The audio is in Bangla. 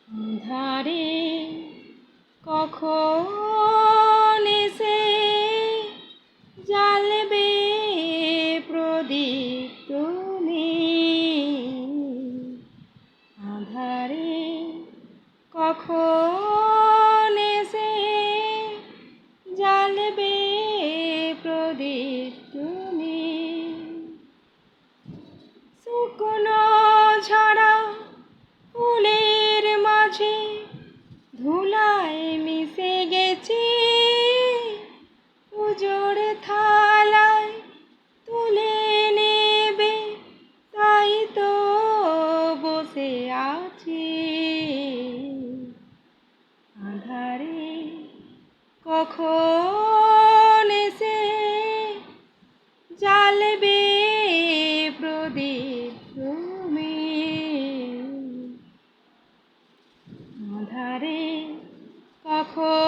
ধারে কখন এসে জ্বালবে প্রদীপ তুমি? আঁধারে কখন এসে জ্বালবে প্রদীপ তুমি? শুকনো ঝরা ফুলের মাঝে ধুলায় মিশে গেছি, পুজোর থালায় তুলে নেবে তাই তো বসে আছি। আঁধারে কখন এসে জ্বালবে প্রদীপ তুমি? আঁধারে কখন